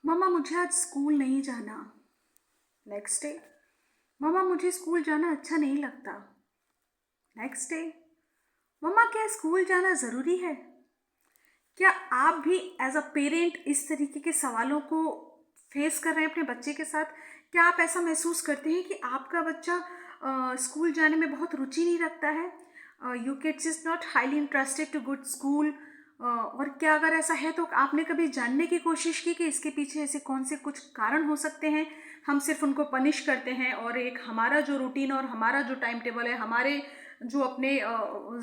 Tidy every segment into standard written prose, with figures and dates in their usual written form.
मम्मा मुझे आज स्कूल नहीं जाना। नेक्स्ट डे, मम्मा मुझे स्कूल जाना अच्छा नहीं लगता। नेक्स्ट डे, मम्मा क्या स्कूल जाना ज़रूरी है? क्या आप भी एज अ पेरेंट इस तरीके के सवालों को फेस कर रहे हैं अपने बच्चे के साथ? क्या आप ऐसा महसूस करते हैं कि आपका बच्चा स्कूल जाने में बहुत रुचि नहीं रखता है? You kids is not highly interested to good school. और क्या अगर ऐसा है तो आपने कभी जानने की कोशिश की कि इसके पीछे ऐसे कौन से कुछ कारण हो सकते हैं? हम सिर्फ उनको पनिश करते हैं और एक हमारा जो रूटीन और हमारा जो टाइम टेबल है, हमारे जो अपने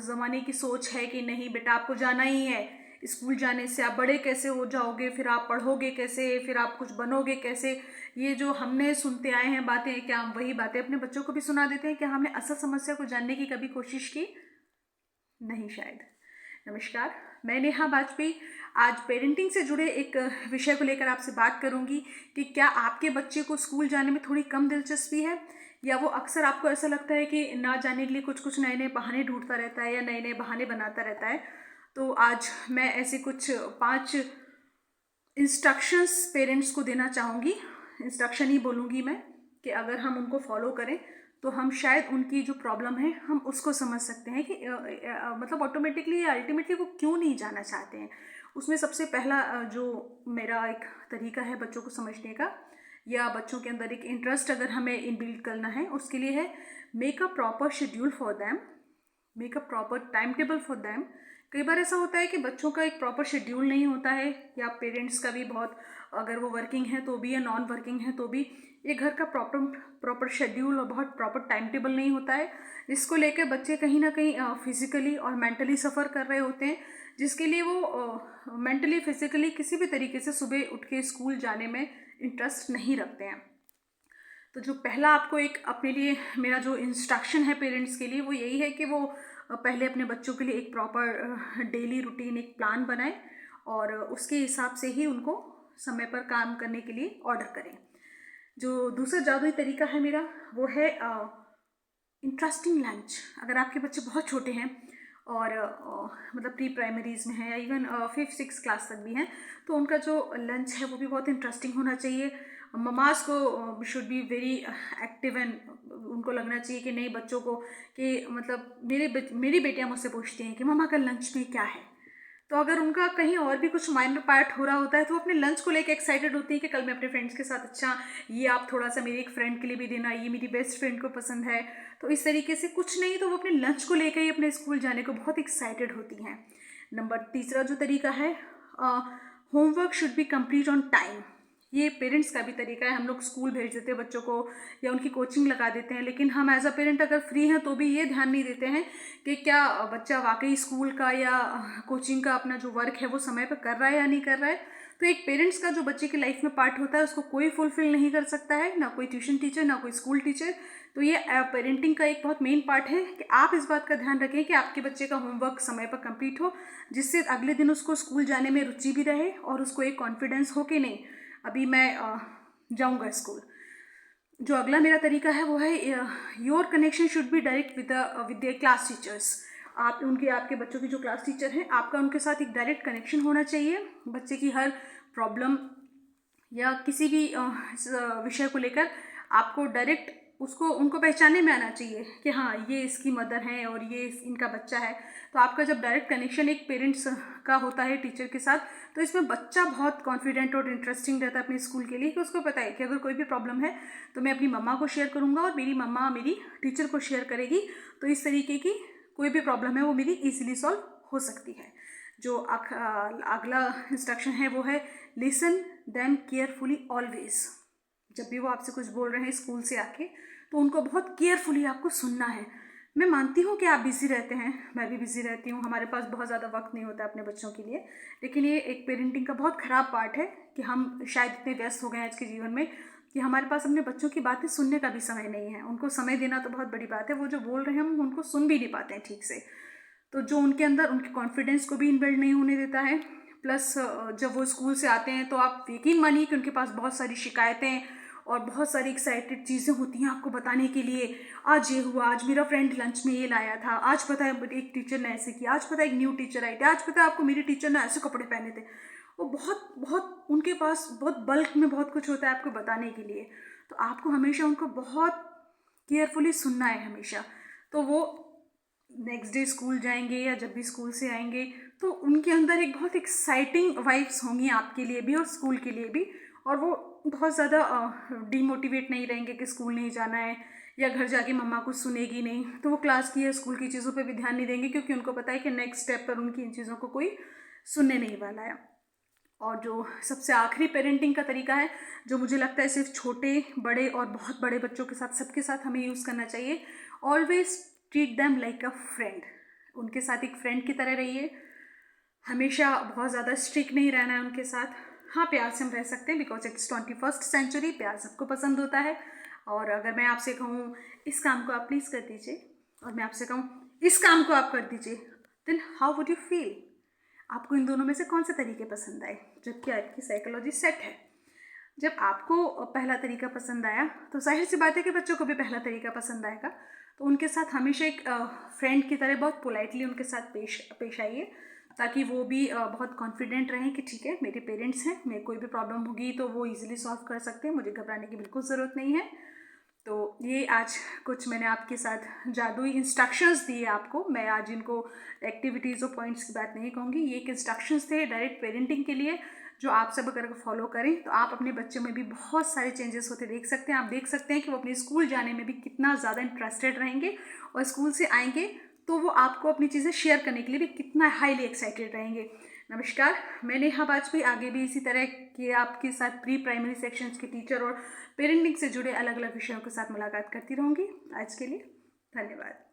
ज़माने की सोच है कि नहीं बेटा आपको जाना ही है, स्कूल जाने से आप बड़े कैसे हो जाओगे, फिर आप पढ़ोगे कैसे, फिर आप कुछ बनोगे कैसे, ये जो हमने सुनते आए हैं बातें, क्या हम वही बातें अपने बच्चों को भी सुना देते हैं? क्या हमने असल समस्या को जानने की कभी कोशिश की? नहीं शायद। नमस्कार, मैं नेहा बाजपेयी आज पेरेंटिंग से जुड़े एक विषय को लेकर आपसे बात करूंगी कि क्या आपके बच्चे को स्कूल जाने में थोड़ी कम दिलचस्पी है, या वो अक्सर आपको ऐसा लगता है कि ना जाने के लिए कुछ कुछ नए नए बहाने ढूंढता रहता है या नए नए बहाने बनाता रहता है। तो आज मैं ऐसे कुछ 5 इंस्ट्रक्शंस पेरेंट्स को देना चाहूँगी। इंस्ट्रक्शन ही बोलूँगी मैं, कि अगर हम उनको फॉलो करें तो हम शायद उनकी जो प्रॉब्लम है हम उसको समझ सकते हैं कि मतलब ऑटोमेटिकली या अल्टीमेटली वो क्यों नहीं जाना चाहते हैं। उसमें सबसे पहला जो मेरा एक तरीका है बच्चों को समझने का, या बच्चों के अंदर एक इंटरेस्ट अगर हमें इनबिल्ड करना है, उसके लिए है make a proper schedule for them, make a proper time table for them. कई बार ऐसा होता है कि बच्चों का एक प्रॉपर शेड्यूल नहीं होता है, या पेरेंट्स का भी बहुत, अगर वो वर्किंग है तो भी या नॉन वर्किंग है तो भी, ये घर का प्रॉपर प्रॉपर शेड्यूल और बहुत प्रॉपर टाइम टेबल नहीं होता है, जिसको लेकर बच्चे कहीं ना कहीं फिजिकली और मेंटली सफ़र कर रहे होते हैं, जिसके लिए वो मेंटली फिजिकली किसी भी तरीके से सुबह उठ के स्कूल जाने में इंटरेस्ट नहीं रखते हैं। तो जो पहला आपको एक अपने लिए मेरा जो इंस्ट्रक्शन है पेरेंट्स के लिए, वो यही है कि वो पहले अपने बच्चों के लिए एक प्रॉपर डेली रूटीन, एक प्लान बनाएं और उसके हिसाब से ही उनको समय पर काम करने के लिए ऑर्डर करें। जो दूसरा जादुई तरीका है मेरा, वो है इंटरेस्टिंग लंच। अगर आपके बच्चे बहुत छोटे हैं और मतलब प्री प्राइमरीज़ में हैं या इवन 5th-6th क्लास तक भी हैं, तो उनका जो लंच है वो भी बहुत इंटरेस्टिंग होना चाहिए। ममास को should be very active, and उनको लगना चाहिए कि नहीं बच्चों को, कि मतलब मेरी बेटियां मुझसे पूछती हैं कि मम्मा कल लंच में क्या है। तो अगर उनका कहीं और भी कुछ माइनर पार्ट हो रहा होता है तो वो अपने लंच को लेकर एक्साइटेड होती है कि कल मैं अपने फ्रेंड्स के साथ, अच्छा ये आप थोड़ा सा मेरी एक फ्रेंड के लिए भी देना, ये मेरी बेस्ट फ्रेंड को पसंद है। तो इस तरीके से कुछ नहीं तो वो अपने लंच को लेकर ही अपने स्कूल जाने को बहुत एक्साइटेड होती हैं। तीसरा जो तरीका है, homework should be complete on time. ये पेरेंट्स का भी तरीका है। हम लोग स्कूल भेज देते हैं बच्चों को या उनकी कोचिंग लगा देते हैं, लेकिन हम एज अ पेरेंट अगर फ्री हैं तो भी ये ध्यान नहीं देते हैं कि क्या बच्चा वाकई स्कूल का या कोचिंग का अपना जो वर्क है वो समय पर कर रहा है या नहीं कर रहा है। तो एक पेरेंट्स का जो बच्चे की लाइफ में पार्ट होता है उसको कोई फुलफिल नहीं कर सकता है, ना कोई ट्यूशन टीचर, ना कोई स्कूल टीचर। तो ये पेरेंटिंग का एक बहुत मेन पार्ट है कि आप इस बात का ध्यान रखें कि आपके बच्चे का होमवर्क समय पर कंप्लीट हो, जिससे अगले दिन उसको स्कूल जाने में रुचि भी रहे और उसको एक कॉन्फिडेंस हो कि नहीं अभी मैं जाऊंगा स्कूल। जो अगला मेरा तरीका है वो है your connection should be direct with the class teachers. आप उनके, आपके बच्चों की जो क्लास टीचर हैं, आपका उनके साथ एक डायरेक्ट कनेक्शन होना चाहिए। बच्चे की हर प्रॉब्लम या किसी भी इस विषय को लेकर आपको डायरेक्ट उसको उनको पहचानने में आना चाहिए कि हाँ ये इसकी मदर है और ये इनका बच्चा है। तो आपका जब डायरेक्ट कनेक्शन एक पेरेंट्स का होता है टीचर के साथ, तो इसमें बच्चा बहुत कॉन्फिडेंट और इंटरेस्टिंग रहता है अपने स्कूल के लिए, कि उसको पता है कि अगर कोई भी प्रॉब्लम है तो मैं अपनी मम्मा को शेयर करूँगा और मेरी मम्मा मेरी टीचर को शेयर करेगी, तो इस तरीके की कोई भी प्रॉब्लम है वो मेरी ईजिली सॉल्व हो सकती है। जो अगला इंस्ट्रक्शन है वो है लिसन देम केयरफुली ऑलवेज। जब भी वो आपसे कुछ बोल रहे हैं स्कूल से आके, तो उनको बहुत केयरफुली आपको सुनना है। मैं मानती हूँ कि आप बिज़ी रहते हैं, मैं भी बिज़ी रहती हूँ, हमारे पास बहुत ज़्यादा वक्त नहीं होता अपने बच्चों के लिए, लेकिन ये एक पेरेंटिंग का बहुत ख़राब पार्ट है कि हम शायद इतने व्यस्त हो गए हैं आज के जीवन में कि हमारे पास अपने बच्चों की बातें सुनने का भी समय नहीं है। उनको समय देना तो बहुत बड़ी बात है, वो जो बोल रहे हैं हम उनको सुन भी नहीं पाते हैं ठीक से। तो जो उनके अंदर उनके कॉन्फिडेंस को भी इनबिल्ड नहीं होने देता है। प्लस जब वो स्कूल से आते हैं तो आप यकीन मानिए कि उनके पास बहुत सारी शिकायतें और बहुत सारी एक्साइटेड चीज़ें होती हैं आपको बताने के लिए। आज ये हुआ, आज मेरा फ्रेंड लंच में ये लाया था, आज पता है एक टीचर ने ऐसे किया, आज पता है एक न्यू टीचर आई थी, आज पता है आपको मेरी टीचर ने ऐसे कपड़े पहने थे। वो बहुत बहुत उनके पास बहुत बल्क में बहुत कुछ होता है आपको बताने के लिए। तो आपको हमेशा उनको बहुत केयरफुली सुनना है हमेशा। तो वो नेक्स्ट डे स्कूल जाएंगे या जब भी स्कूल से आएंगे तो उनके अंदर एक बहुत एक्साइटिंग वाइब्स होंगी आपके लिए भी और स्कूल के लिए भी। और वो बहुत ज़्यादा डीमोटिवेट नहीं रहेंगे कि स्कूल नहीं जाना है या घर जाके मम्मा कुछ सुनेगी नहीं। तो वो क्लास की या स्कूल की चीज़ों पे भी ध्यान नहीं देंगे क्योंकि उनको पता है कि नेक्स्ट स्टेप पर उनकी इन चीज़ों को कोई सुनने नहीं वाला है। और जो सबसे आखिरी पेरेंटिंग का तरीका है जो मुझे लगता है सिर्फ छोटे बड़े और बहुत बड़े बच्चों के साथ सबके साथ हमें यूज़ करना चाहिए, ऑलवेज ट्रीट देम लाइक अ फ्रेंड। उनके साथ एक फ्रेंड की तरह रहिए, हमेशा बहुत ज़्यादा स्ट्रिक्ट नहीं रहना है उनके साथ। हाँ, प्यार से हम रह सकते हैं बिकॉज इट्स 21st सेंचुरी, प्यार सबको पसंद होता है। और अगर मैं आपसे कहूँ इस काम को आप प्लीज़ कर दीजिए और मैं आपसे कहूँ इस काम को आप कर दीजिए, then how would you feel? आपको इन दोनों में से कौन से तरीके पसंद आए? जबकि आपकी साइकोलॉजी सेट है। जब आपको पहला तरीका पसंद आया तो जाहिर सी बात है कि बच्चों को भी पहला तरीका पसंद आएगा। तो उनके साथ हमेशा एक फ्रेंड की तरह बहुत पोलाइटली उनके साथ पेश आइए ताकि वो भी बहुत कॉन्फिडेंट रहें कि ठीक है मेरे पेरेंट्स हैं, मेरे कोई भी प्रॉब्लम होगी तो वो इजीली सॉल्व कर सकते हैं, मुझे घबराने की बिल्कुल ज़रूरत नहीं है। तो ये आज कुछ मैंने आपके साथ जादुई इंस्ट्रक्शंस दिए आपको। मैं आज इनको एक्टिविटीज़ और पॉइंट्स की बात नहीं कहूँगी, ये एक इंस्ट्रक्शंस थे डायरेक्ट पेरेंटिंग के लिए जो आप सब अगर फॉलो करें तो आप अपने बच्चों में भी बहुत सारे चेंजेस होते देख सकते हैं। आप देख सकते हैं कि वो अपने स्कूल जाने में भी कितना ज़्यादा इंटरेस्टेड रहेंगे और स्कूल से आएंगे तो वो आपको अपनी चीज़ें शेयर करने के लिए भी कितना हाईली एक्साइटेड रहेंगे। नमस्कार, मैं नेहा बाजपेयी आगे भी इसी तरह के आपके साथ प्री प्राइमरी सेक्शंस के टीचर और पेरेंटिंग से जुड़े अलग अलग विषयों के साथ मुलाकात करती रहूँगी। आज के लिए धन्यवाद।